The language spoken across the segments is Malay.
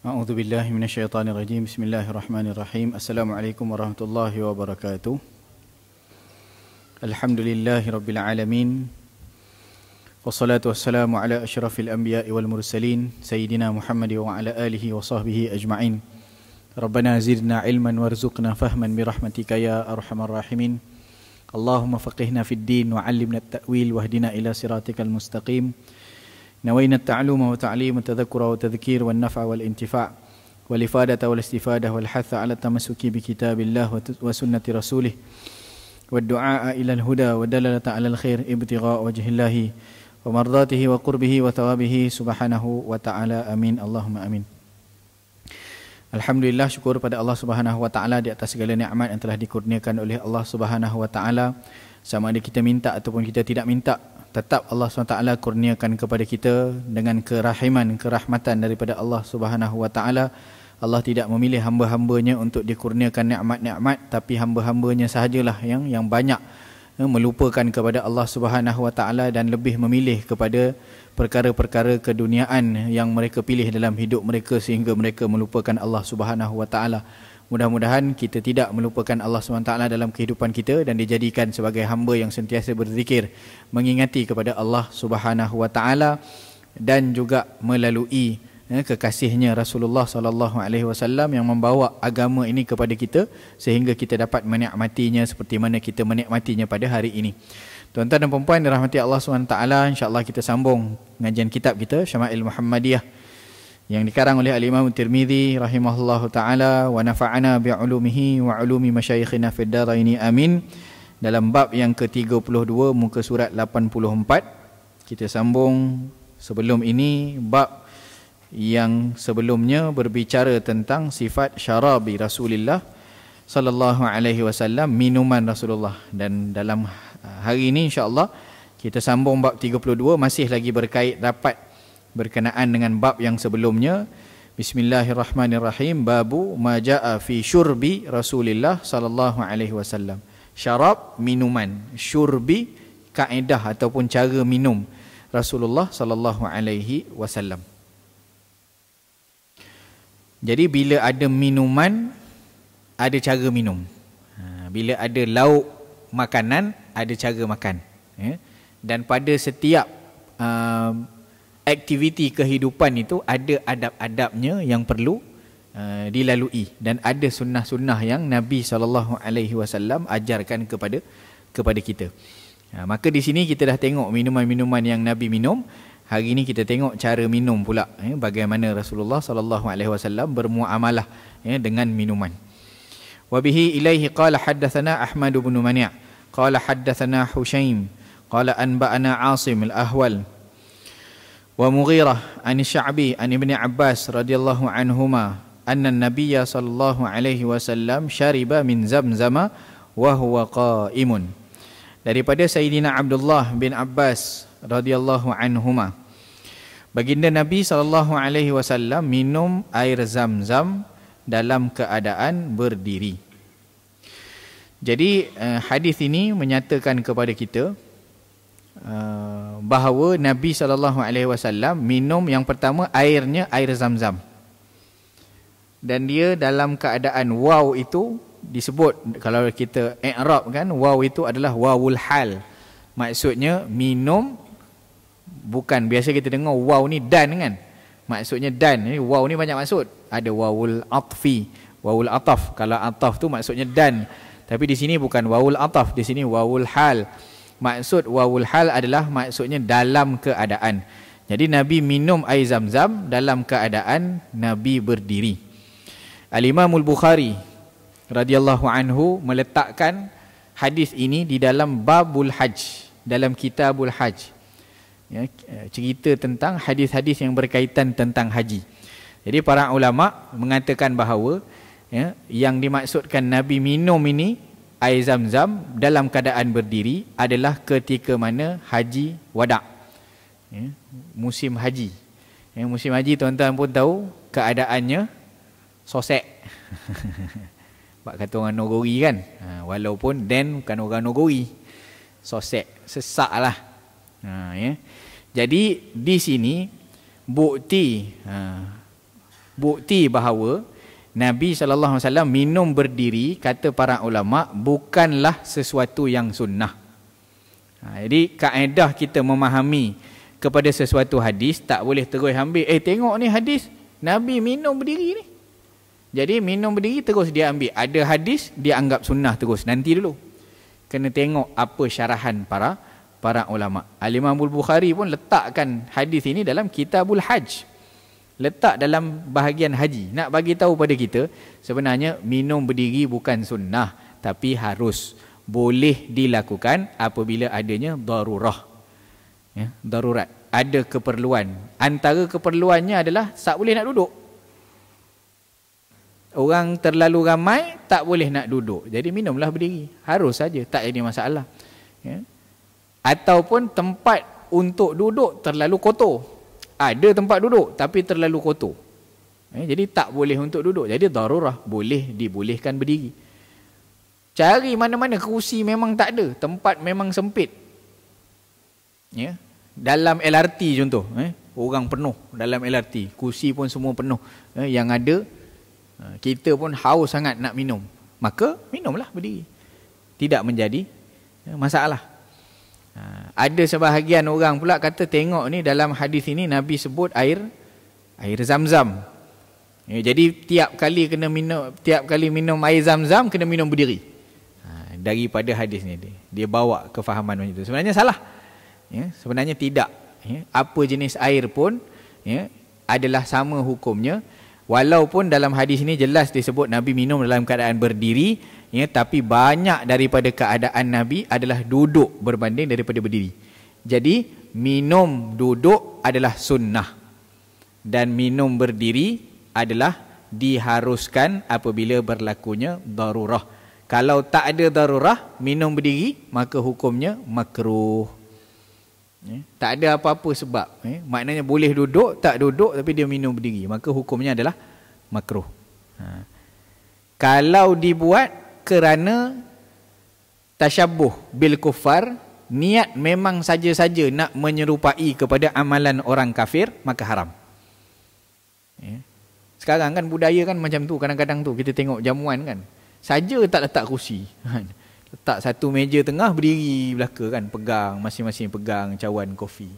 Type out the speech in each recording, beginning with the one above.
A'udzu billahi minasyaitonir rajim. Bismillahirrahmanirrahim. Assalamualaikum warahmatullahi wabarakatuh. Alhamdulillahirabbil alamin. Wassalatu wassalamu ala asyrafil anbiya'i wal mursalin sayyidina Muhammad wa ala alihi wa sahbihi ajma'in. Rabbana zidna ilman warzuqna fahman bi rahmatika ya arhamar rahimin. Allahumma faqihna fid din wa 'allimna at-ta'wil wahdina ila siratikal mustaqim. نوينا التعلم وتعليم التذكر والتذكير والنفع والانتفاع والإفادة والاستفادة والحث على التمسك بكتاب الله وسنة رسوله والدعاء إلى الهدى والدلالة على الخير ابتغاء وجه الله ومرضاته وقربه وثوابه سبحانه وتعالى آمين اللهم آمين. Alhamdulillah, syukur pada Allah Subhanahu wa taala di atas segala nikmat yang telah dikurniakan oleh Allah Subhanahu wa taala. Sama ada kita minta ataupun kita tidak minta, tetap Allah SWT kurniakan kepada kita dengan kerahiman, kerahmatan daripada Allah Subhanahu wa taala. Allah tidak memilih hamba-hambanya untuk dikurniakan nikmat-nikmat, tapi hamba-hambanya sahajalah yang banyak melupakan kepada Allah Subhanahu wa taala dan lebih memilih kepada perkara-perkara keduniaan yang mereka pilih dalam hidup mereka sehingga mereka melupakan Allah Subhanahu wa taala. Mudah-mudahan kita tidak melupakan Allah SWT dalam kehidupan kita dan dijadikan sebagai hamba yang sentiasa berzikir, mengingati kepada Allah Subhanahu wa taala dan juga melalui kekasihnya Rasulullah sallallahu alaihi wasallam yang membawa agama ini kepada kita sehingga kita dapat menikmatinya seperti mana kita menikmatinya pada hari ini. Tuan-tuan dan puan-puan dirahmati Allah SWT, insya-Allah kita sambung pengajian kitab kita Syama'il Muhammadiyah yang dikarang oleh Al-Imam Tirmizi rahimahullahu taala wa nafa'ana bi'ulumihi wa 'ulumi masyayikhina fid dharaini amin. Dalam bab yang ke-32 muka surat 84 kita sambung. Sebelum ini bab yang sebelumnya berbicara tentang sifat syarabi Rasulullah sallallahu alaihi wasallam, minuman Rasulullah, dan dalam hari ini insya-Allah kita sambung bab 32, masih lagi berkait rapat berkenaan dengan bab yang sebelumnya. Bismillahirrahmanirrahim. Babu ma jaa fi syurbi Rasulillah sallallahu alaihi wasallam. Syarab, minuman. Syurbi, kaedah ataupun cara minum Rasulullah sallallahu alaihi wasallam. Jadi bila ada minuman, ada cara minum. Bila ada lauk makanan, ada cara makan. Dan pada setiap aktiviti kehidupan itu ada adab-adabnya yang perlu dilalui dan ada sunnah-sunnah yang Nabi SAW ajarkan kepada kita. Maka di sini kita dah tengok minuman-minuman yang Nabi minum. Hari ini kita tengok cara minum pula, bagaimana Rasulullah SAW bermuamalah dengan minuman. Wa bihi ilaihi qala haddatsana Ahmad bin Mani' qala haddatsana Hushaim qala anba'ana Asim al-Ahwal wa Mughirah an Sya'bi an Ibn Abbas radhiyallahu anhuma anna an-nabiy sallallahu alaihi wasallam syariba min zamzama wa huwa qa'imun. Daripada Sayyidina Abdullah bin Abbas radhiyallahu anhuma, baginda Nabi sallallahu alaihi wasallam minum air Zam-Zam dalam keadaan berdiri. Jadi hadis ini menyatakan kepada kita bahawa Nabi SAW minum yang pertama airnya air Zam-Zam, dan dia dalam keadaan waw itu disebut, kalau kita i'rab kan, waw itu adalah wawul hal, maksudnya minum. Bukan biasa kita dengar waw ni dan kan, maksudnya dan. Waw ni banyak maksud, ada wawul atfi, wawul ataf, kalau ataf tu maksudnya dan, tapi di sini bukan wawul ataf, di sini wawul hal. Maksud wawul hal adalah maksudnya dalam keadaan. Jadi Nabi minum air Zam-Zam dalam keadaan Nabi berdiri. Al-Imam Al-Bukhari radhiyallahu anhu meletakkan hadis ini di dalam babul hajj, dalam kitabul hajj. Cerita tentang hadis-hadis yang berkaitan tentang haji. Jadi para ulama mengatakan bahawa yang dimaksudkan Nabi minum ini air Zam-Zam dalam keadaan berdiri adalah ketika mana haji wada', musim haji. Musim haji tuan-tuan pun tahu keadaannya sosek. Bak kata orang Nogori kan, walaupun Dan bukan orang Nogori, sosek, sesak lah. Jadi di sini bukti Bukti bahawa Nabi SAW minum berdiri, kata para ulama, bukanlah sesuatu yang sunnah. Jadi kaedah kita memahami kepada sesuatu hadis, tak boleh terus ambil, tengok ni hadis Nabi minum berdiri ni. Jadi minum berdiri terus dia ambil. Ada hadis dia anggap sunnah terus. Nanti dulu kena tengok apa syarahan para ulama. Al-Imam Al-Bukhari pun letakkan hadis ini dalam Kitabul Hajj. Letak dalam bahagian haji. Nak bagi tahu pada kita, sebenarnya minum berdiri bukan sunnah, tapi harus. Boleh dilakukan apabila adanya darurah. Ya, darurat. Ada keperluan. Antara keperluannya adalah tak boleh nak duduk. Orang terlalu ramai, tak boleh nak duduk. Jadi minumlah berdiri. Harus saja, tak ada masalah. Ya. Ataupun tempat untuk duduk terlalu kotor. Ada tempat duduk tapi terlalu kotor. Jadi tak boleh untuk duduk. Jadi darurah, boleh dibolehkan berdiri. Cari mana-mana kerusi memang tak ada. Tempat memang sempit. Ya. Dalam LRT contoh. Orang penuh dalam LRT. Kursi pun semua penuh. Yang ada, kita pun haus sangat nak minum. Maka minumlah berdiri. Tidak menjadi masalah. Ada sebahagian orang pula kata, tengok ni dalam hadis ini Nabi sebut air Zam-Zam. Jadi tiap kali minum air Zam-Zam kena minum berdiri. Daripada hadis ni dia bawa kefahaman macam itu. Sebenarnya salah. Sebenarnya tidak. Apa jenis air pun adalah sama hukumnya. Walaupun dalam hadis ini jelas disebut Nabi minum dalam keadaan berdiri, tapi banyak daripada keadaan Nabi adalah duduk berbanding daripada berdiri. Jadi minum duduk adalah sunnah, dan minum berdiri adalah diharuskan apabila berlakunya darurah. Kalau tak ada darurah, minum berdiri, maka hukumnya makruh. Tak ada apa-apa sebab. Maknanya boleh duduk, tak duduk, tapi dia minum berdiri, maka hukumnya adalah makruh. Kalau dibuat kerana tasyabuh bil kuffar, niat memang saja-saja nak menyerupai kepada amalan orang kafir, maka haram. Sekarang kan budaya kan macam tu. Kadang-kadang tu kita tengok jamuan kan, saja tak letak kursi, letak satu meja tengah, berdiri belaka kan, pegang, masing-masing pegang cawan kopi.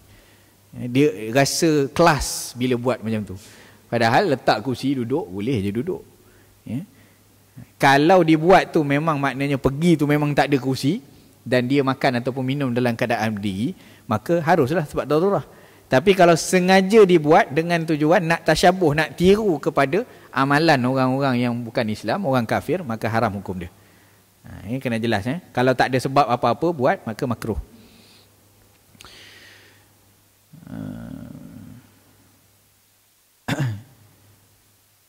Dia rasa kelas bila buat macam tu. Padahal letak kursi duduk, boleh je duduk. Kalau dibuat tu memang maknanya pergi tu memang tak ada kursi, dan dia makan ataupun minum dalam keadaan berdiri, maka haruslah sebab darurat. Tapi kalau sengaja dibuat dengan tujuan nak tasyabuh, nak tiru kepada amalan orang-orang yang bukan Islam, orang kafir, maka haram hukum dia. Ini kena jelas. Kalau tak ada sebab apa-apa buat, maka makruh.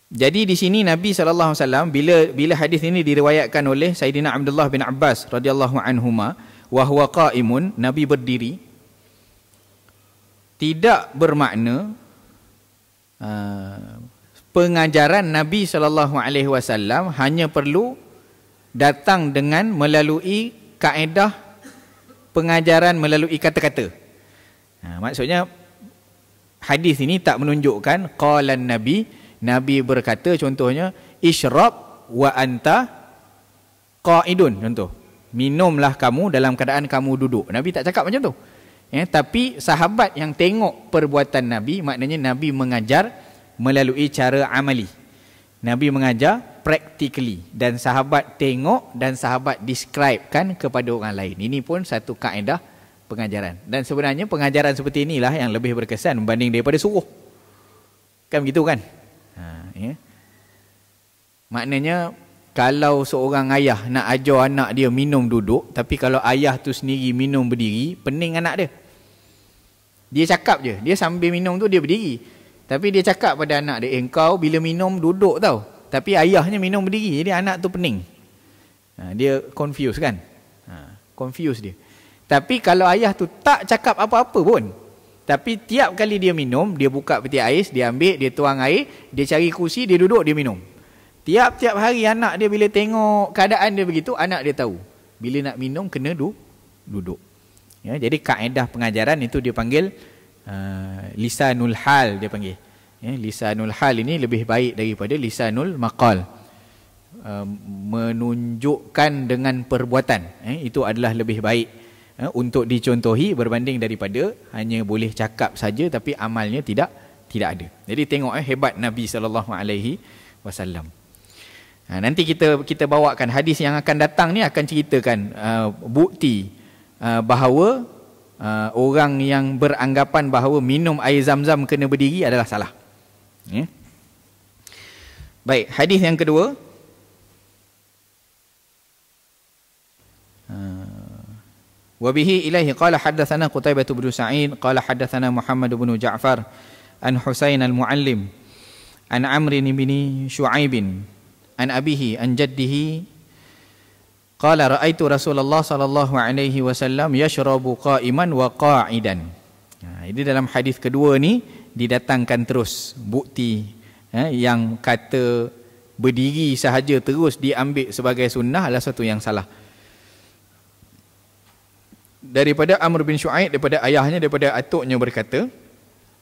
Jadi di sini Nabi SAW bila hadis ini diriwayatkan oleh Sayyidina Abdullah bin Abbas radhiyallahu anhuma, wa huwa qaimun, Nabi berdiri, tidak bermakna pengajaran Nabi SAW hanya perlu datang dengan melalui kaedah pengajaran melalui kata-kata. Maksudnya hadis ini tak menunjukkan qalan Nabi berkata, contohnya isyrab wa anta qaidun, contoh, minumlah kamu dalam keadaan kamu duduk. Nabi tak cakap macam tu. Tapi sahabat yang tengok perbuatan Nabi, maknanya Nabi mengajar melalui cara amali. Nabi mengajar practically, dan sahabat tengok dan sahabat describekan kepada orang lain. Ini pun satu kaedah pengajaran. Dan sebenarnya pengajaran seperti inilah yang lebih berkesan berbanding daripada suruh. Kan begitu kan? Maknanya kalau seorang ayah nak ajar anak dia minum duduk, tapi kalau ayah tu sendiri minum berdiri, pening anak dia. Dia cakap je, dia sambil minum tu dia berdiri, tapi dia cakap pada anak dia, engkau bila minum duduk tau, tapi ayahnya minum berdiri, jadi anak tu pening. Dia confuse kan? Confuse dia. Tapi kalau ayah tu tak cakap apa-apa pun, tapi tiap kali dia minum, dia buka peti ais, dia ambil, dia tuang air, dia cari kursi, dia duduk, dia minum. Tiap-tiap hari anak dia bila tengok keadaan dia begitu, anak dia tahu bila nak minum kena duduk. Jadi kaedah pengajaran itu dia panggil lisanul hal, dia panggil. Lisanul hal ini lebih baik daripada lisanul maqal. Menunjukkan dengan perbuatan, itu adalah lebih baik untuk dicontohi berbanding daripada hanya boleh cakap saja tapi amalnya tidak ada. Jadi tengok hebat Nabi SAW. Nanti kita bawakan hadis yang akan datang ni, akan ceritakan bukti bahawa orang yang beranggapan bahawa minum air zam-zam kena berdiri adalah salah. Baik, hadis yang kedua. Wabihi ilaihi qala haddatsana Qutaibah bin Sa'id qala haddatsana Muhammad bin Ja'far an Husain al-Muallim an Amr bin Shu'aib an abihi an jaddihi qala ra'aitu Rasulullah sallallahu alaihi wasallam yashrabu qa'iman wa qa'idan. Ini dalam hadis kedua ni didatangkan terus bukti yang kata berdiri sahaja terus diambil sebagai sunnah adalah satu yang salah. Daripada Amr bin Shu'aib, daripada ayahnya, daripada atuknya berkata,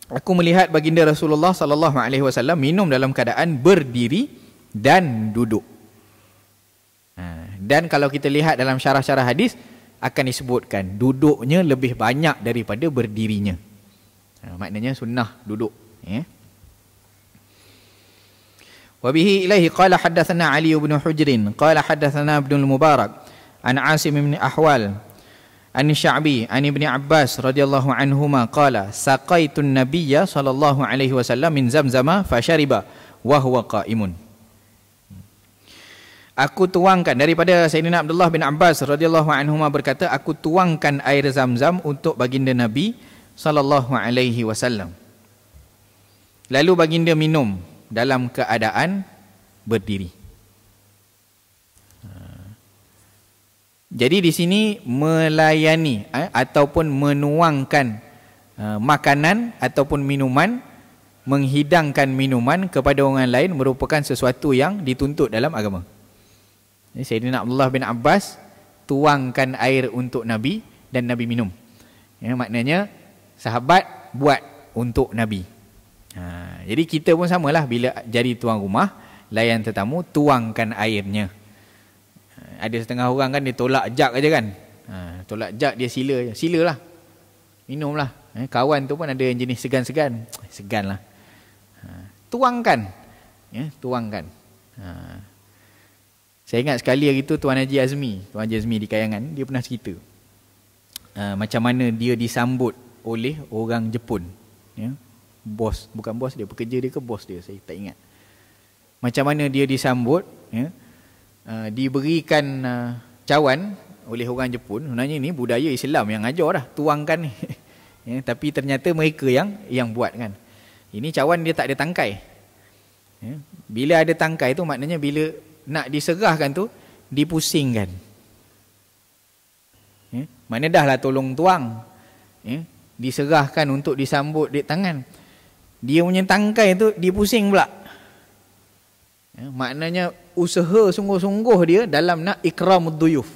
aku melihat baginda Rasulullah sallallahu alaihi wasallam minum dalam keadaan berdiri dan duduk. Dan kalau kita lihat dalam syarah-syarah hadis akan disebutkan duduknya lebih banyak daripada berdirinya. Maknanya sunnah duduk. Wabihi ilaihi qala haddatsana Ali bin Hujrin qala haddatsana Ibnu Mubarak an Asim bin Ahwal an Sya'bi an Ibni Abbas radhiyallahu anhuma qala saqaitun nabiyya sallallahu alaihi wasallam min zamzama fashariba wa huwa qa'imun. Aku tuangkan, daripada Sayyidina Abdullah bin Abbas radhiyallahu anhuma berkata, aku tuangkan air zam-zam untuk baginda Nabi sallallahu alaihi wasallam. Lalu baginda minum dalam keadaan berdiri. Jadi di sini melayani ataupun menuangkan makanan ataupun minuman, menghidangkan minuman kepada orang lain merupakan sesuatu yang dituntut dalam agama. Sayyidina Abdullah bin Abbas tuangkan air untuk Nabi dan Nabi minum. Maknanya sahabat buat untuk Nabi. Jadi kita pun samalah, bila jadi tuan rumah, layan tetamu, tuangkan airnya. Ada setengah orang kan dia tolak jak aja kan. Tolak jak dia silalah. Minumlah. Kawan tu pun ada yang jenis segan-segan. Seganlah. Tuangkan. Tuangkan. Saya ingat sekali hari tu Tuan Haji Azmi di Kayangan, dia pernah cerita macam mana dia disambut oleh orang Jepun. Bos, bukan bos dia, pekerja dia ke bos dia, saya tak ingat. Macam mana dia disambut, diberikan cawan oleh orang Jepun. Sebenarnya ini budaya Islam yang ajar dah, tuangkan ni. Tapi ternyata mereka yang buat kan. Ini cawan dia tak ada tangkai. Bila ada tangkai tu maknanya bila nak diserahkan tu dipusingkan. Mana dah lah tolong tuang. Diserahkan untuk disambut di tangan. Dia punya tangkai tu dipusing pula. Maknanya usaha sungguh-sungguh dia dalam nak ikramud duyuf,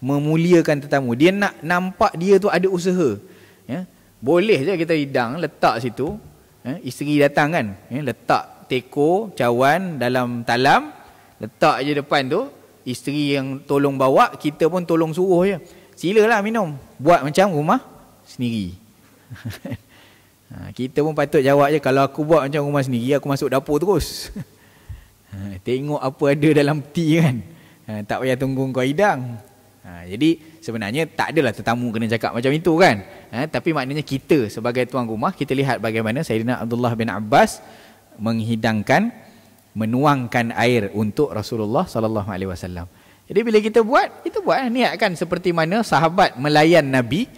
memuliakan tetamu. Dia nak nampak dia tu ada usaha. Boleh je kita hidang, letak situ. Isteri datang kan, letak teko, cawan dalam talam, letak je depan tu. Isteri yang tolong bawa, kita pun tolong suruh je. Silalah minum. Buat macam rumah sendiri. Kita pun patut jawab je, kalau aku buat macam rumah sendiri, aku masuk dapur terus. Tengok apa ada dalam peti kan. Tak payah tunggu kau hidang. Jadi sebenarnya tak adalah tetamu kena cakap macam itu kan. Tapi maknanya kita sebagai tuan rumah, kita lihat bagaimana Sayyidina Abdullah bin Abbas menghidangkan, menuangkan air untuk Rasulullah sallallahu alaihi wasallam. Jadi bila kita buat niatkan seperti mana sahabat melayan Nabi.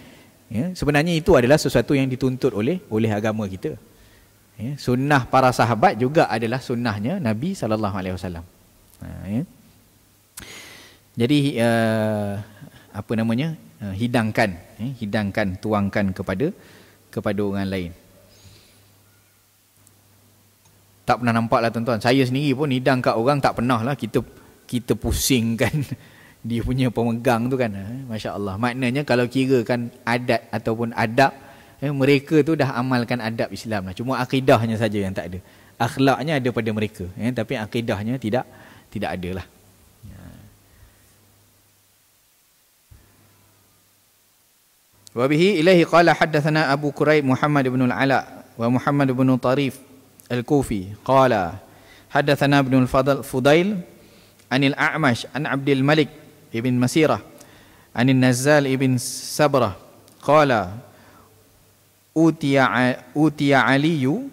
Sebenarnya itu adalah sesuatu yang dituntut oleh agama kita. Sunnah para sahabat juga adalah sunnahnya Nabi sallallahu alaihi wasallam. Jadi apa namanya? Hidangkan, tuangkan kepada orang lain. Tak pernah nampak lah tuan-tuan. Saya sendiri pun hidang kat orang tak pernah lah kita pusingkan dia punya pemegang tu kan. Masya Allah. Maknanya kalau kira kan adat ataupun adab, Mereka tu dah amalkan adab Islam lah. Cuma akidahnya saja yang tak ada. Akhlaknya ada pada mereka, tapi akidahnya tidak ada lah. Wa bihi ilaihi qala haddatsana Abu Quraib Muhammad ibn al-Ala wa Muhammad ibn Tarif al-Kufi qala haddatsana ibn al-Fudail anil A'mash an Abdul Malik ibn Masirah anil Nazzal ibn Sabrah qala utiya Aliyu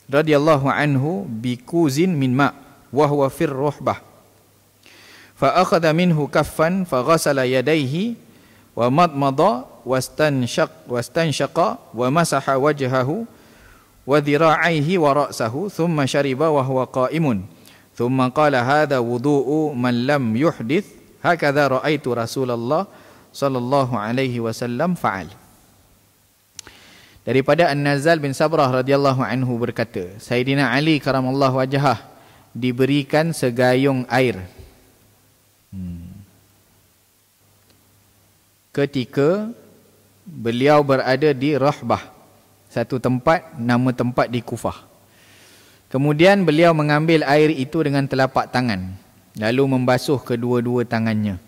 radhiyallahu anhu bikuzin min ma wa huwa fir ruhbah fa akhadha minhu kaffan fa ghasala yadayhi wa madmada wastanshaqa wa masaha wajhahu wa dhira'aihi wa ra'sahu thumma shariba wa huwa qa'imun thumma qala hadha wudu'u man lam yuhdith hakadha ra'aitu Rasulullah sallallahu alaihi wasallam fa'al. Daripada An-Nazzal bin Sabrah radhiyallahu anhu berkata, Sayyidina Ali karamallahu wajhah diberikan segayung air ketika beliau berada di Rahbah, satu tempat, nama tempat di Kufah. Kemudian beliau mengambil air itu dengan telapak tangan, lalu membasuh kedua-dua tangannya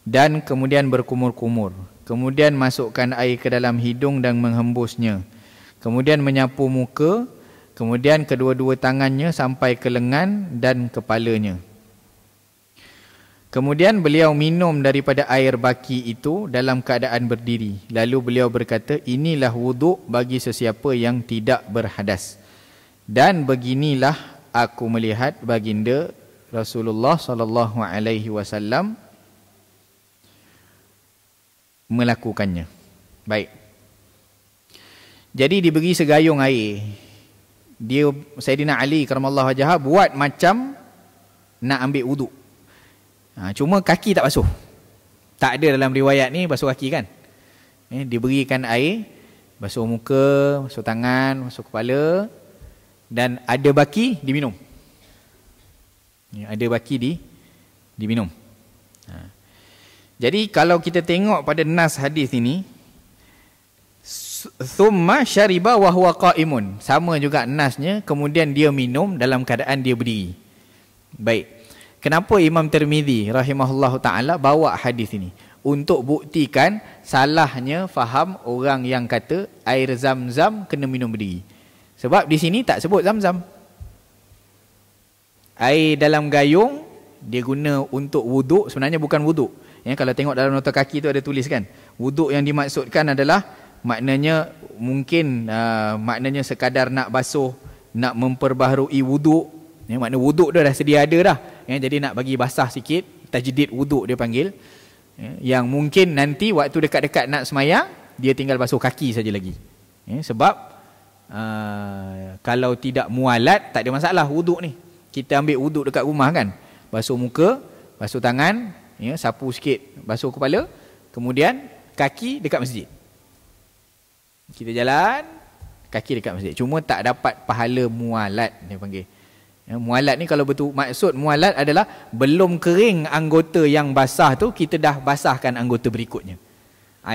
dan kemudian berkumur-kumur. Kemudian masukkan air ke dalam hidung dan menghembusnya. Kemudian menyapu muka, kemudian kedua-dua tangannya sampai ke lengan dan kepalanya. Kemudian beliau minum daripada air baki itu dalam keadaan berdiri. Lalu beliau berkata, inilah wuduk bagi sesiapa yang tidak berhadas. Dan beginilah aku melihat baginda Rasulullah sallallahu alaihi wasallam melakukannya. Baik. Jadi diberi segayung air. Dia Sayyidina Ali karamallahu wajhah buat macam nak ambil wuduk. Cuma kaki tak basuh. Tak ada dalam riwayat ni basuh kaki kan. Diberikan air, basuh muka, basuh tangan, basuh kepala, dan ada baki diminum. Ada baki diminum. Jadi kalau kita tengok pada nas hadis ini, thumma syariba wa huwa qa'imun, sama juga nasnya, kemudian dia minum dalam keadaan dia berdiri. Baik. Kenapa Imam Tirmizi rahimahullahu taala bawa hadis ini? Untuk buktikan salahnya faham orang yang kata air Zam-Zam kena minum berdiri. Sebab di sini tak sebut Zam-Zam. Air dalam gayung dia guna untuk wuduk, sebenarnya bukan wuduk. Kalau tengok dalam nota kaki tu ada tulis kan, wuduk yang dimaksudkan adalah maknanya mungkin maknanya sekadar nak basuh, nak memperbaharui wuduk. Makna wuduk dah sedia ada dah. Jadi nak bagi basah sikit, tajdid wuduk dia panggil. Yang mungkin nanti waktu dekat-dekat nak semayang, dia tinggal basuh kaki saja lagi. Sebab kalau tidak mualat, tak ada masalah wuduk ni. Kita ambil wuduk dekat rumah kan, basuh muka, basuh tangan, sapu sikit, basuh kepala, kemudian kaki dekat masjid. Kita jalan, kaki dekat masjid. Cuma tak dapat pahala mualat dia panggil. Mualat ni kalau betul, maksud mualat adalah belum kering anggota yang basah tu, kita dah basahkan anggota berikutnya.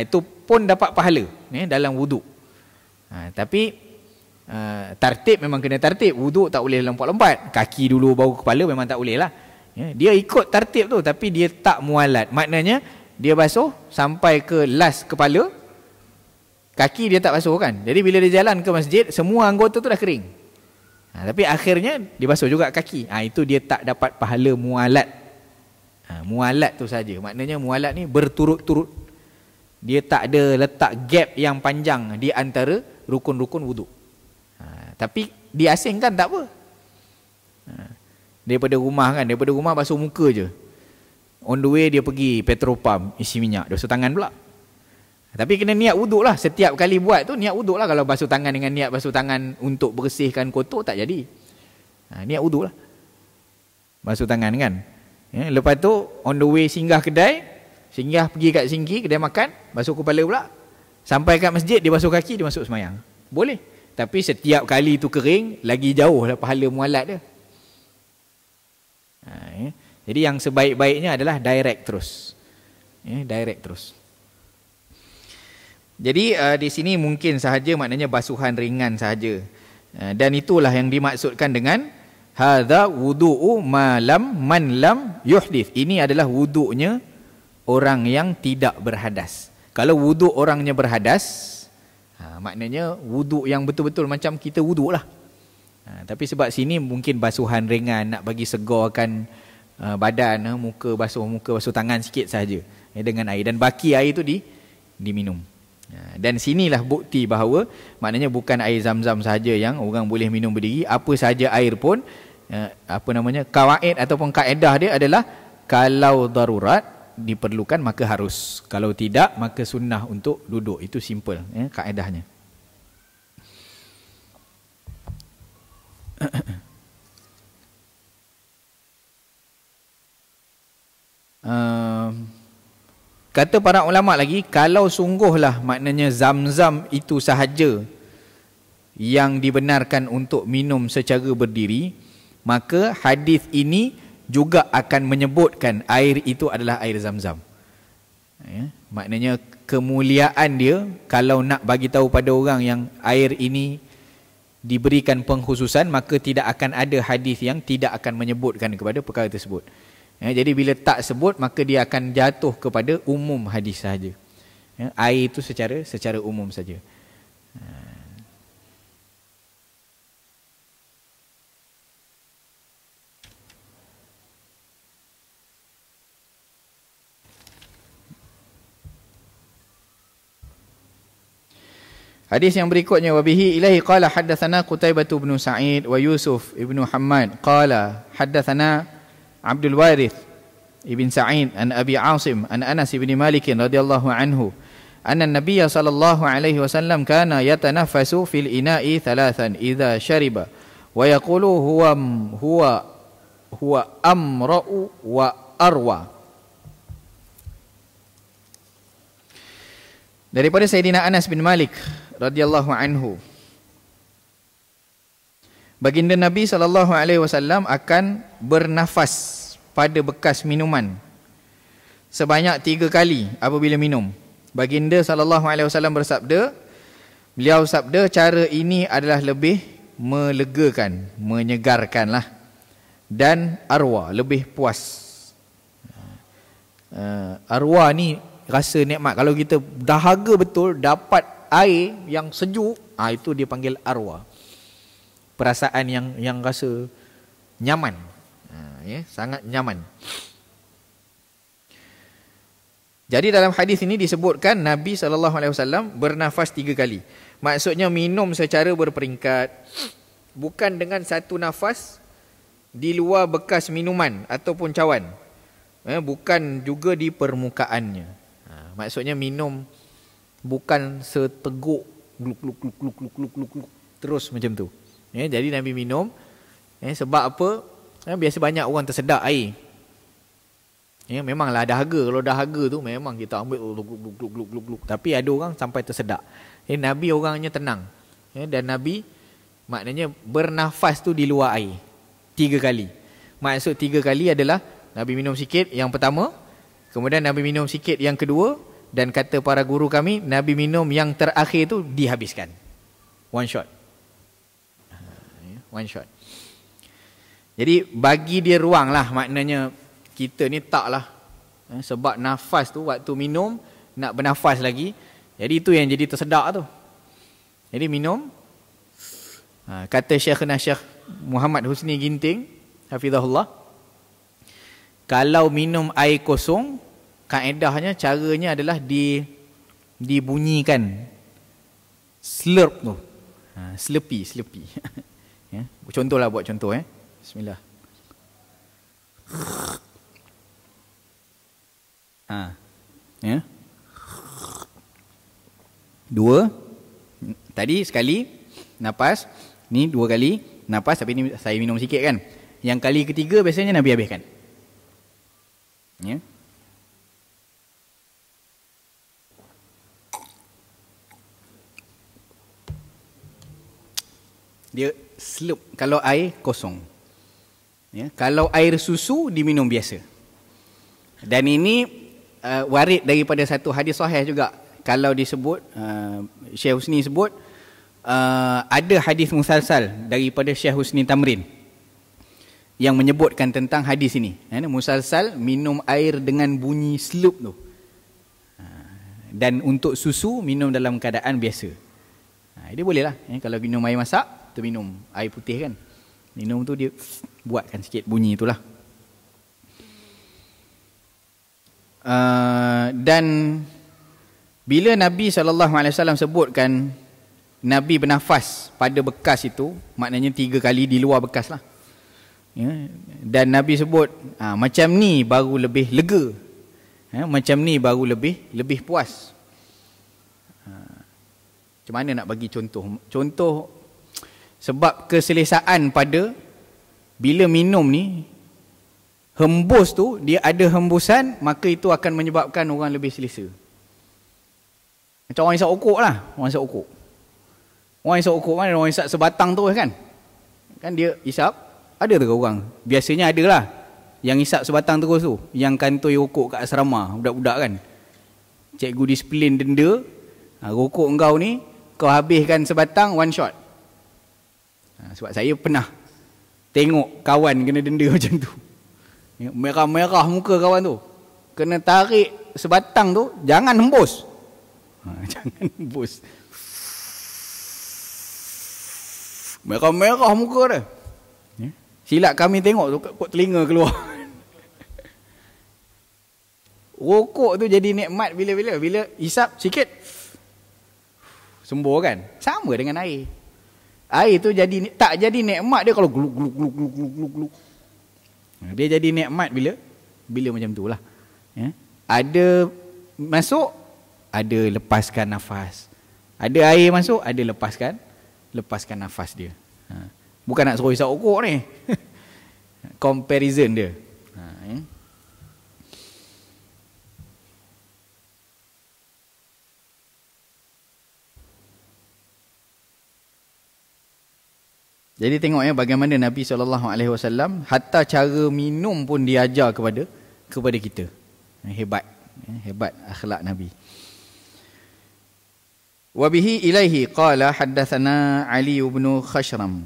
Itu pun dapat pahala dalam wuduk. Tapi tartib memang kena tartib. Wuduk tak boleh lompat-lompat. Kaki dulu baru kepala memang tak boleh lah. Dia ikut tartib tu, tapi dia tak mualat. Maknanya dia basuh sampai ke las kepala, kaki dia tak basuh kan. Jadi bila dia jalan ke masjid, semua anggota tu dah kering. Tapi akhirnya dia basuh juga kaki. Itu dia tak dapat pahala mualat. Mualat tu saja. Maknanya mualat ni berturut-turut. Dia tak ada letak gap yang panjang di antara rukun-rukun wuduk. Tapi diasingkan tak apa. Daripada rumah basuh muka je, on the way dia pergi Petropam isi minyak, dia basuh tangan pula. Tapi kena niat wuduk lah. Setiap kali buat tu niat wuduk lah. Kalau basuh tangan dengan niat basuh tangan untuk bersihkan kotor, tak jadi. Niat wuduk lah, basuh tangan kan. Lepas tu on the way singgah kedai, singgah pergi kat singki kedai makan, basuh kepala pula. Sampai kat masjid dia basuh kaki, dia masuk semayang. Boleh. Tapi setiap kali tu kering, lagi jauh lah pahala mualat dia. Jadi yang sebaik-baiknya adalah direct terus. Direct terus. Jadi di sini mungkin sahaja maknanya basuhan ringan sahaja. Dan itulah yang dimaksudkan dengan hadza wudu'u man lam yuhdith. Ini adalah wuduknya orang yang tidak berhadas. Kalau wuduk orangnya berhadas, maknanya wuduk yang betul-betul macam kita wuduk lah. Tapi sebab sini mungkin basuhan ringan, nak bagi segarkan badan, muka basuh tangan sikit saja dengan air, dan baki air itu diminum. Dan sinilah bukti bahawa maknanya bukan air zam-zam saja yang orang boleh minum berdiri, apa saja air pun kawaid ataupun kaedah dia adalah kalau darurat diperlukan maka harus, kalau tidak maka sunnah untuk duduk. Itu simple kaedahnya. Kata para ulama lagi, kalau sungguhlah maknanya zam-zam itu sahaja yang dibenarkan untuk minum secara berdiri, maka hadis ini juga akan menyebutkan air itu adalah air zam-zam. Maknanya kemuliaan dia, kalau nak bagi tahu pada orang yang air ini diberikan pengkhususan, maka tidak akan ada hadis yang tidak akan menyebutkan kepada perkara tersebut. Jadi bila tak sebut, maka dia akan jatuh kepada umum hadis sahaja. Air itu secara umum saja. Hadis yang berikutnya, wabihi ilahi qala haddatsana Qutaibah bin Sa'id wa Yusuf ibn Hammad qala haddatsana Abdul Warith ibn Sa'id an Abi Asim an Anas ibn Malik radhiyallahu anhu anna an-nabiy sallallahu alaihi wasallam kana yatanaffasu fil ina'i thalathan idza shariba wa yaqulu huwa amra'u wa arwa. Daripada Sayyidina Anas bin Malik radhiyallahu anhu, baginda Nabi sallallahu alaihi wasallam akan bernafas pada bekas minuman sebanyak 3 kali apabila minum. Baginda sallallahu alaihi wasallam bersabda, beliau sabda, cara ini adalah lebih melegakan, menyegarkanlah, dan arwah, lebih puas. Arwah ni rasa nikmat. Kalau kita dahaga betul dapat air yang sejuk, itu dia panggil arwah. Perasaan yang rasa nyaman, sangat nyaman. Jadi dalam hadis ini disebutkan Nabi SAW bernafas 3 kali. Maksudnya minum secara berperingkat, bukan dengan satu nafas di luar bekas minuman ataupun cawan, bukan juga di permukaannya. Maksudnya minum bukan seteguk gluk gluk gluk gluk gluk gluk gluk, gluk terus macam tu. Jadi Nabi minum sebab apa? Biasa banyak orang tersedak air. Memanglah dahaga. Kalau dahaga tu memang kita ambil gluk gluk gluk gluk gluk gluk. Tapi ada orang sampai tersedak. Nabi orangnya tenang. Dan Nabi maknanya bernafas tu di luar air 3 kali. Maksud 3 kali adalah Nabi minum sikit yang pertama, kemudian Nabi minum sikit yang kedua, dan kata para guru kami, Nabi minum yang terakhir tu dihabiskan. One shot. Jadi bagi dia ruang lah, maknanya kita ni taklah sebab nafas tu waktu minum nak bernafas lagi. Jadi itu yang jadi tersedak tu. Jadi minum. Kata Syekhna Syekh Muhammad Husni Ginting hafizahullah, kalau minum air kosong, kaedahnya caranya adalah dibunyikan slurp tu. Slurpee. Contohlah, buat contoh. Bismillah. Dua. Tadi sekali napas, ni 2 kali napas, tapi ni saya minum sikit kan. Yang kali ketiga biasanya Nabi habiskan. Dia slurp kalau air kosong. Kalau air susu diminum biasa. Dan ini warid daripada satu hadis sahih juga kalau disebut Syekh Husni sebut ada hadis musalsal daripada Syekh Husni Tamrin yang menyebutkan tentang hadis ini. Musalsal, minum air dengan bunyi slup tu. Dan untuk susu, minum dalam keadaan biasa. Dia boleh lah. Kalau minum air masak, tu minum air putih kan. Minum tu dia buatkan sikit bunyi itulah. Dan bila Nabi SAW sebutkan Nabi bernafas pada bekas itu, maknanya 3 kali di luar bekas lah. Dan Nabi sebut macam ni baru lebih lega. Macam ni baru lebih puas. Macam mana nak bagi contoh? Contoh, sebab keselesaan pada bila minum ni, hembus tu, dia ada hembusan, maka itu akan menyebabkan orang lebih selesa. Macam orang isap okok lah. Orang isap okok. Orang isap okok mana? Orang isap sebatang terus kan? Kan dia isap, ada tak orang? Biasanya ada lah. Yang isap sebatang terus tu, yang kantoi rokok kat asrama, budak-budak kan. Cikgu disiplin denda, rokok engkau ni kau habiskan sebatang, one shot. Sebab saya pernah tengok kawan kena denda macam tu. Merah-merah muka kawan tu. Kena tarik sebatang tu, jangan hembus. Jangan hembus. Merah-merah muka dia. Silap kami tengok tu, kot telinga keluar. Rokok tu jadi nikmat bila isap sikit, sembuh kan. Sama dengan air. Air tu tak jadi nikmat dia kalau gluk gluk gluk gluk gluk gluk gluk. Dia jadi nikmat bila macam tu lah. Ada masuk, ada lepaskan nafas. Ada air masuk, ada lepaskan nafas dia. Bukan nak suruh isap rokok ni. Comparison dia. Jadi tengok bagaimana Nabi SAW hatta cara minum pun diajar kepada kita. Hebat akhlak Nabi. Wa bihi ilaihi qala haddatsana Ali bin Khashram.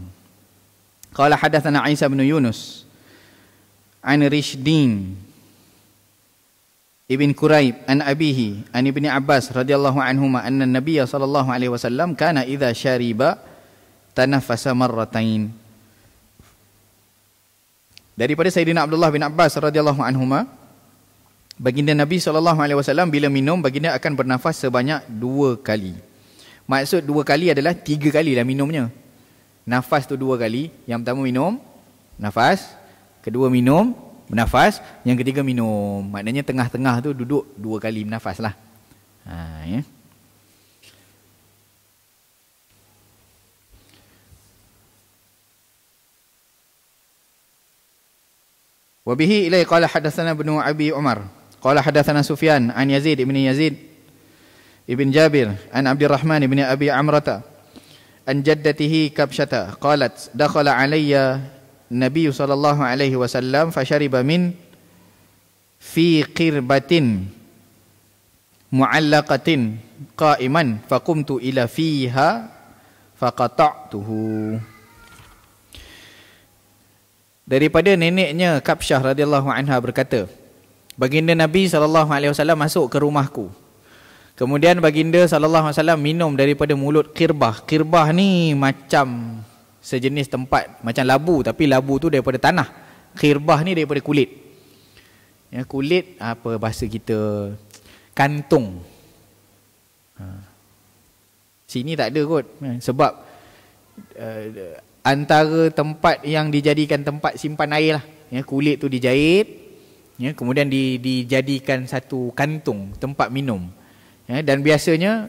Qala haddatsana Isa bin Yunus an Rishdin ibn Quraib an abihi an ibni Abbas radhiyallahu anhuma anna an-nabiy sallallahu alaihi wasallam kana idza syariba tanafasa marratain. Daripada Sayyidina Abdullah bin Abbas radhiyallahu anhuma, baginda Nabi SAW bila minum, baginda akan bernafas sebanyak 2 kali. Maksud 2 kali adalah 3 kali lah minumnya. Nafas tu 2 kali. Yang pertama minum, nafas. Kedua minum, bernafas. Yang ketiga minum. Maknanya tengah-tengah tu duduk 2 kali bernafas lah. Wabihi ilai qala hadatsana ibnu Abi Umar qala hadatsana Sufyan an Yazid ibn Jabir an Abdurrahman ibn Abi Amrata an jaddatihi Kabsyata qalat dakhala alayya Nabi sallallahu alaihi wasallam fashariba min fi qirbatin mu'allaqatin qa'iman faqumtu ila fiha faqata'tuhu. Daripada neneknya Kabsyah radhiyallahu anha berkata, baginda Nabi SAW masuk ke rumahku. Kemudian baginda SAW minum daripada mulut qirbah. Qirbah ni macam sejenis tempat, macam labu, tapi labu tu daripada tanah. Qirbah ni daripada kulit. Kulit, apa bahasa kita, kantung. Sini tak ada kot. Sebab antara tempat yang dijadikan tempat simpan air lah. Kulit tu dijahit, kemudian dijadikan satu kantung, tempat minum. Dan biasanya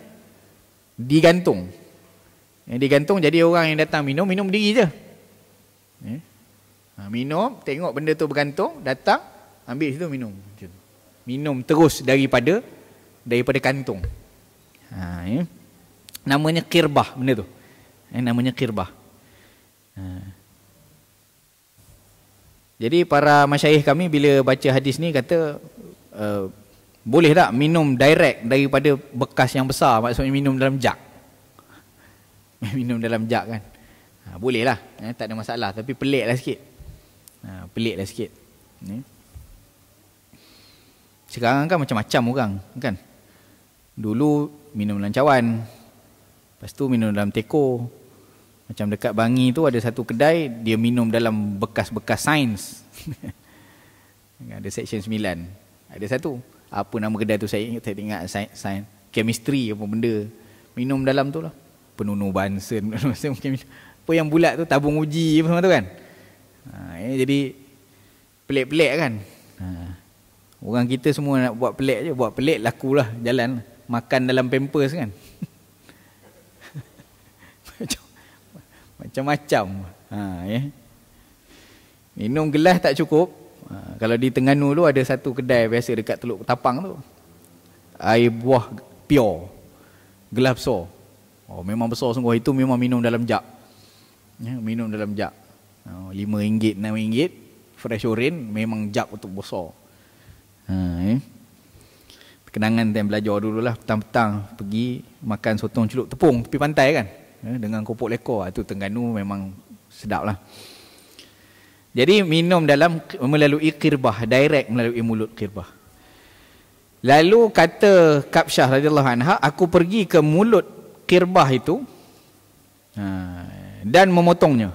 digantung. Digantung, jadi orang yang datang minum berdiri je. Minum, tengok benda tu bergantung, datang, ambil situ minum. Minum terus daripada kantung. Namanya qirbah benda tu. Namanya qirbah. Jadi para masyayikh kami bila baca hadis ni kata Boleh tak minum direct daripada bekas yang besar, maksudnya minum dalam jug? Minum dalam jug kan. Boleh lah, tak ada masalah. Tapi pelik lah sikit. Pelik lah sikit. Sekarang kan macam-macam orang kan. Dulu minum dalam cawan, lepas tu minum dalam teko. Macam dekat Bangi tu ada satu kedai, dia minum dalam bekas-bekas sains. Ada section 9. Ada satu, apa nama kedai tu saya ingat sains, chemistry apa benda. Minum dalam tu lah. Penunuh Bunsen. Apa yang bulat tu, tabung uji apa semua tu kan. Jadi pelik-pelik kan. Orang kita semua nak buat pelik je. Buat pelik lakulah jalan. Makan dalam pampers kan. Macam-macam. Minum gelas tak cukup. Kalau di Terengganu tu ada satu kedai biasa dekat Teluk Tapang tu. Air buah pure. Gelas besar. Memang besar sungguh. Itu memang minum dalam jug. Minum dalam jug. RM5, RM6. Fresh orange memang jug untuk besar. Kenangan time belajar dululah, petang-petang pergi makan sotong celup tepung tepi pantai kan, dengan kopok lekor. Itu Terengganu memang sedap lah. Jadi minum dalam melalui kirbah, direct melalui mulut kirbah. Lalu kata Kabsyah radhiyallahu anha, aku pergi ke mulut kirbah itu dan memotongnya.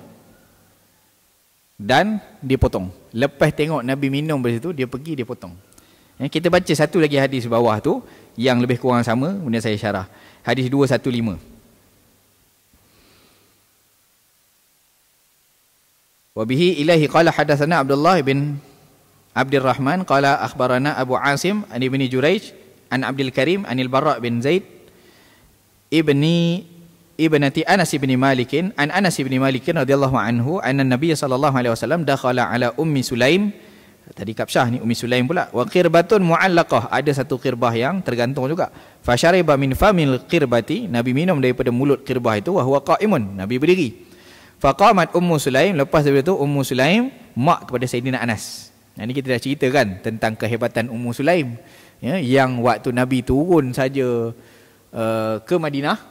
Dan dipotong. Lepas tengok Nabi minum dari situ, dia pergi dia potong. Kita baca satu lagi hadis bawah tu yang lebih kurang sama, kemudian saya syarah. Hadis 215. Wa bihi ilahi qala hadatsana Abdullah bin Abdul Rahman qala akhbarana Abu Asim an ibni Juraij an Abdul Karim anil Bara' bin Zaid ibnati Anas bin Malik an Anas bin Malik radhiyallahu anhu anna Nabiy sallallahu alaihi wasallam dakhala ala Ummi Sulaim. Tadi Kabsyah ni Ummi Sulaim pula. Wa qirbatun mu'allaqah, ada satu qirbah yang tergantung juga. Fa syariba min famil qirbati, Nabi minum daripada mulut qirbah itu, wa huwa qa'imun, Nabi berdiri. Fa qamat Ummu Sulaim, lepas daripada itu Ummu Sulaim mak kepada Sayyidina Anas. Ini kita dah ceritakan tentang kehebatan Ummu Sulaim, yang waktu Nabi turun saja ke Madinah,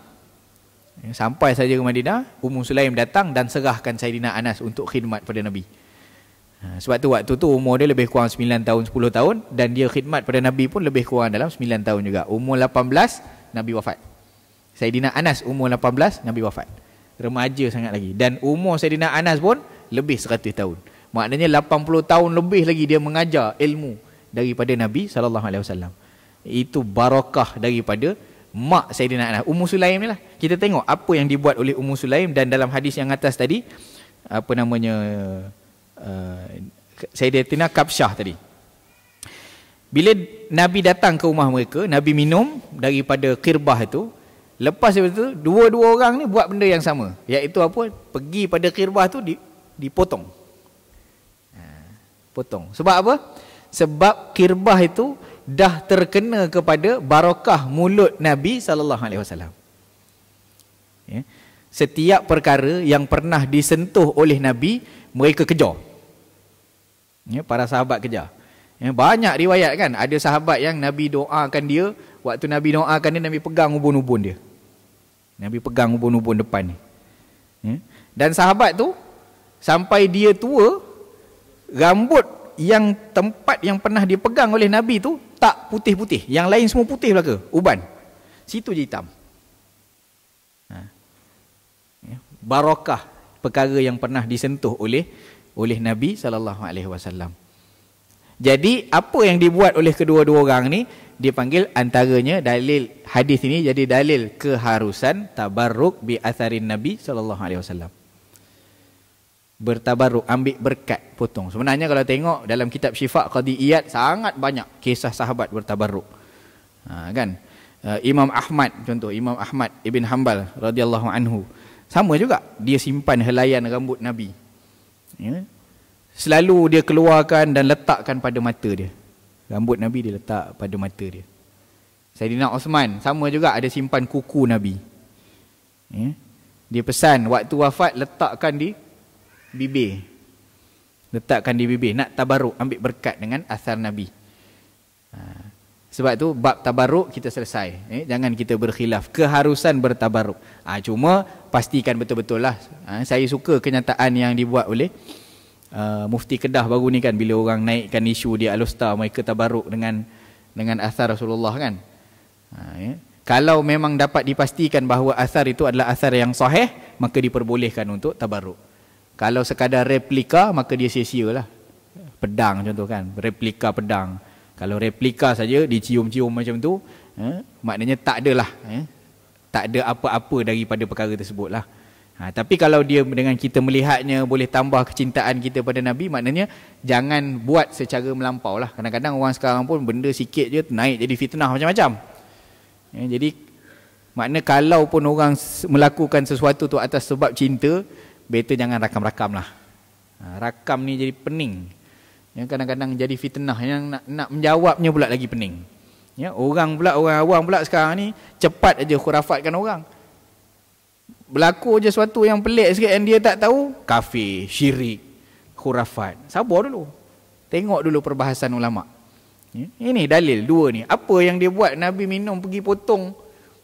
sampai saja ke Madinah, Ummu Sulaim datang dan serahkan Sayyidina Anas untuk khidmat pada Nabi. Sebab tu waktu tu umur dia lebih kurang 9 tahun, 10 tahun, dan dia khidmat pada Nabi pun lebih kurang dalam 9 tahun juga. Umur 18 Nabi wafat. Sayyidina Anas umur 18 Nabi wafat. Remaja sangat lagi. Dan umur Sayyidina Anas pun lebih 100 tahun. Maknanya 80 tahun lebih lagi dia mengajar ilmu daripada Nabi SAW. Itu barakah daripada mak Sayyidina Anas, Ummu Sulaim ni lah. Kita tengok apa yang dibuat oleh Ummu Sulaim. Dan dalam hadis yang atas tadi, apa namanya, Sayyidatina Kabsyah tadi, bila Nabi datang ke rumah mereka, Nabi minum daripada kirbah itu. Lepas itu dua-dua orang ni buat benda yang sama, iaitu apa? Pergi pada kirbah tu dipotong. Potong. Sebab apa? Sebab kirbah itu dah terkena kepada barakah mulut Nabi SAW. Setiap perkara yang pernah disentuh oleh Nabi, mereka kejar. Para sahabat kejar. Banyak riwayat kan, ada sahabat yang Nabi doakan dia, waktu Nabi doakan dia, Nabi pegang ubun-ubun dia. Nabi pegang ubun-ubun depan ni. Dan sahabat tu sampai dia tua, rambut yang tempat yang pernah dipegang oleh Nabi tu tak putih-putih, yang lain semua putih belaka, uban. Situ je hitam. Barakah perkara yang pernah disentuh oleh Nabi SAW. Jadi apa yang dibuat oleh kedua-dua orang ni dipanggil antaranya dalil hadis ini, jadi dalil keharusan tabarruk bi atharin Nabi SAW. Bertabarruk, ambil berkat, potong. Sebenarnya kalau tengok dalam kitab Syifa' Qadi Iyad, sangat banyak kisah sahabat bertabarruk. Kan? Imam Ahmad, contoh Imam Ahmad Ibn Hanbal radhiyallahu anhu, sama juga, dia simpan helaian rambut Nabi. Selalu dia keluarkan dan letakkan pada mata dia. Rambut Nabi dia letak pada mata dia. Sayyidina Osman sama juga, ada simpan kuku Nabi. Dia pesan waktu wafat letakkan di bibir. Letakkan di bibir, nak tabarruk, ambil berkat dengan asar Nabi. Sebab tu bab tabarruk kita selesai. Jangan kita berkhilaf keharusan bertabarruk. Cuma pastikan betul-betul lah. Saya suka kenyataan yang dibuat oleh Mufti Kedah baru ni kan, bila orang naikkan isu di Al-Usta mereka tabarruk dengan asar Rasulullah kan. Kalau memang dapat dipastikan bahawa asar itu adalah asar yang sahih, maka diperbolehkan untuk tabarruk. Kalau sekadar replika, maka dia sia-sia lah. Pedang contoh kan, replika pedang. Kalau replika saja dicium-cium macam tu, maknanya tak adalah, tak ada apa-apa daripada perkara tersebut lah. Tapi kalau dia dengan kita melihatnya boleh tambah kecintaan kita pada Nabi, maknanya jangan buat secara melampau lah. Kadang-kadang orang sekarang pun benda sikit je naik jadi fitnah macam-macam. Jadi makna kalau pun orang melakukan sesuatu tu atas sebab cinta, better jangan rakam-rakam lah. Rakam ni jadi pening. Yang kadang-kadang jadi fitnah, yang nak menjawabnya pula lagi pening. Orang awam pula sekarang ni cepat aja khurafatkan orang. Berlaku je sesuatu yang pelik sikit yang dia tak tahu, kafir, syirik, khurafat. Sabar dulu. Tengok dulu perbahasan ulama. Ini dalil dua ni. Apa yang dia buat? Nabi minum pergi potong.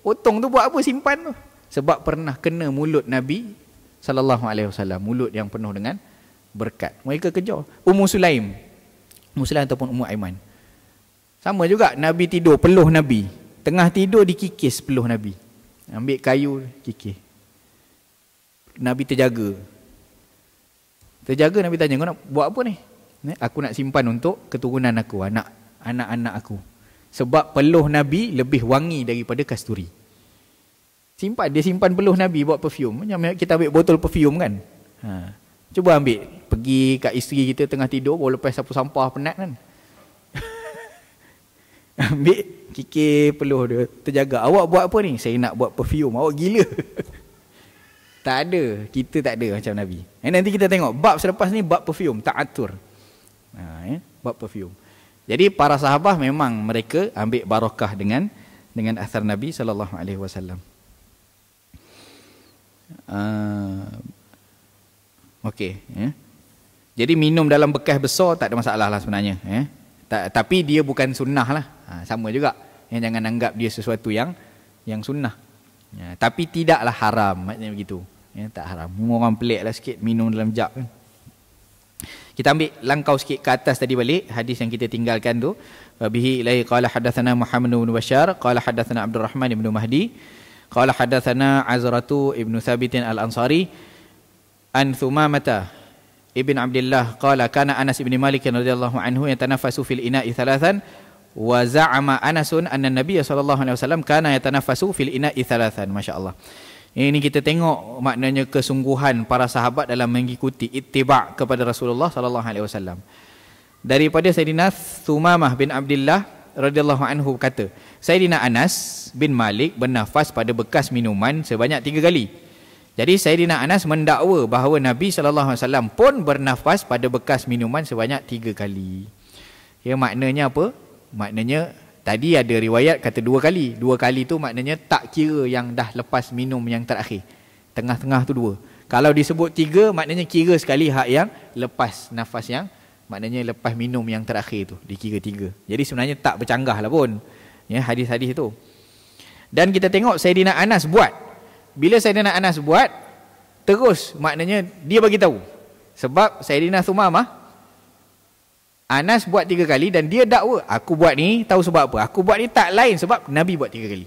Potong tu buat apa? Simpan tu. Sebab pernah kena mulut Nabi SAW, mulut yang penuh dengan berkat. Mereka kejar. Ummu Sulaim ataupun Ummu Aiman. Sama juga, Nabi tidur, peluh Nabi. Tengah tidur dikikis peluh Nabi. Ambil kayu, kikis. Nabi terjaga. Nabi tanya, kau nak buat apa ni? Aku nak simpan untuk keturunan aku, anak-anak aku. Sebab peluh Nabi lebih wangi daripada kasturi. Dia simpan peluh Nabi buat perfume. Macam kita ambil botol perfume kan. Cuba ambil, pergi kat isteri kita tengah tidur, baru lepas sapu sampah penat kan. Ambil, kikir peluh dia, terjaga. Awak buat apa ni? Saya nak buat perfume. Awak gila. Tak ada, kita tak ada macam Nabi. Nanti kita tengok, bab selepas ni bab perfume, ta'atur. Bab perfume. Jadi para sahabat memang mereka ambil barakah dengan asar Nabi SAW. Okey, jadi minum dalam bekas besar tak ada masalah lah sebenarnya. Tapi dia bukan sunnah lah. Sama juga. Jangan anggap dia sesuatu yang sunnah. Tapi tidaklah haram, maknanya begitu. Tak haram. Orang pelik lah sikit minum dalam jug kan. Kita ambil langkau sikit ke atas tadi balik hadis yang kita tinggalkan tu. Bihi ilaihi qala hadatsana Muhammad bin Bashar qala hadatsana Abdul Rahman bin Mahdi qala hadatsana Azratu ibn Thabit al-Ansari an Thumamah ibn Abdullah qala kana Anas ibn Malik radhiyallahu anhu yatanaffasu fil ina'i thalathan wa za'ama Anasun anna Nabiy sallallahu alaihi wasallam kana yatanaffasu fil ina'i thalathan. Masya-Allah. Ini kita tengok maknanya kesungguhan para sahabat dalam mengikuti ittiba' kepada Rasulullah sallallahu alaihi wasallam. Daripada Sayyidina Thumamah bin Abdullah radhiyallahu anhu kata, Sayyidina Anas bin Malik bernafas pada bekas minuman sebanyak 3 kali. Jadi Sayyidina Anas mendakwa bahawa Nabi sallallahu alaihi wasallam pun bernafas pada bekas minuman sebanyak 3 kali. Maknanya apa? Maknanya tadi ada riwayat kata 2 kali. 2 kali tu maknanya tak kira yang dah lepas minum yang terakhir. Tengah-tengah tu 2. Kalau disebut 3, maknanya kira sekali hak yang lepas nafas yang, maknanya lepas minum yang terakhir tu. Dikira 3. Jadi sebenarnya tak bercanggah lah pun. Hadis-hadis tu. Dan kita tengok Sayyidina Anas buat. Bila Sayyidina Anas buat, terus maknanya dia bagi tahu. Sebab Sayyidina Thumamah, Anas buat 3 kali dan dia dakwa, aku buat ni tahu sebab apa? Aku buat ni tak lain sebab Nabi buat 3 kali.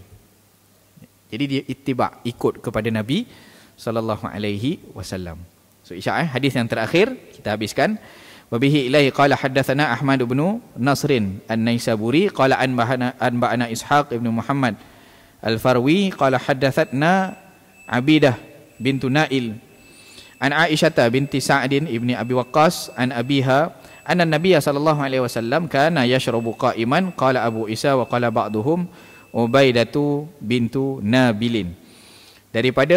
Jadi dia ittiba', ikut kepada Nabi sallallahu alaihi wasallam. So insya-Allah hadis yang terakhir kita habiskan. Wabihi ilaihi qala haddatsana Ahmad bin Nasrin An-Naisaburi qala anba'ana Ishaq ibn Muhammad Al-Farwi qala haddatsatna Abidah bintu Nail an Aisyah binti Sa'din ibni Abi Waqqas an abiha anna Nabiy sallallahu alaihi wasallam kana yashrabu qa'iman qala Abu Isa wa qala ba'duhum Ubaidatu bintu Nabilin. Daripada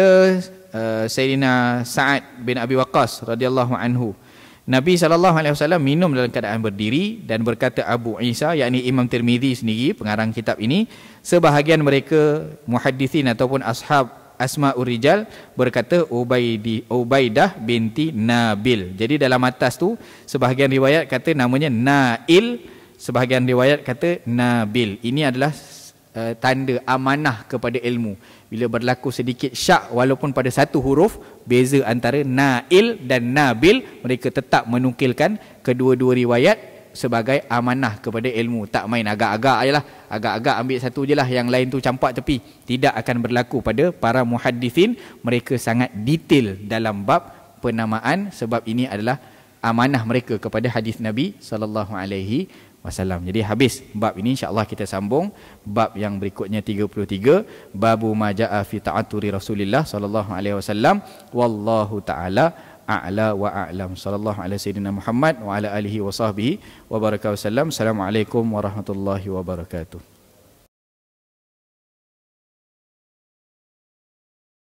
Sayyidina Sa'ad bin Abi Waqqas radhiyallahu anhu, Nabi SAW minum dalam keadaan berdiri dan berkata Abu Isa, yakni Imam Tirmizi sendiri pengarang kitab ini, sebahagian mereka muhaddithin ataupun ashab Asma'ur Rijal berkata Ubaidah binti Nabil. Jadi dalam atas tu sebahagian riwayat kata namanya Nail, sebahagian riwayat kata nabil. Ini adalah tanda amanah kepada ilmu. Bila berlaku sedikit syak walaupun pada satu huruf, beza antara nail dan nabil, mereka tetap menukilkan kedua-dua riwayat sebagai amanah kepada ilmu. Tak main agak-agak je lah, agak-agak ambil satu je lah, yang lain tu campak tepi. Tidak akan berlaku pada para muhaddithin. Mereka sangat detail dalam bab penamaan, sebab ini adalah amanah mereka kepada hadis Nabi SAW. Jadi habis bab ini, insya-Allah kita sambung bab yang berikutnya 33, babu ma jaa fi ta'atturi Rasulillah sallallahu alaihi wasallam. Wallahu taala a'la wa a'lam. Sallallahu alaihi sayyidina Muhammad wa ala alihi wa sahbihi wa baraka wasallam. Assalamualaikum warahmatullahi wabarakatuh.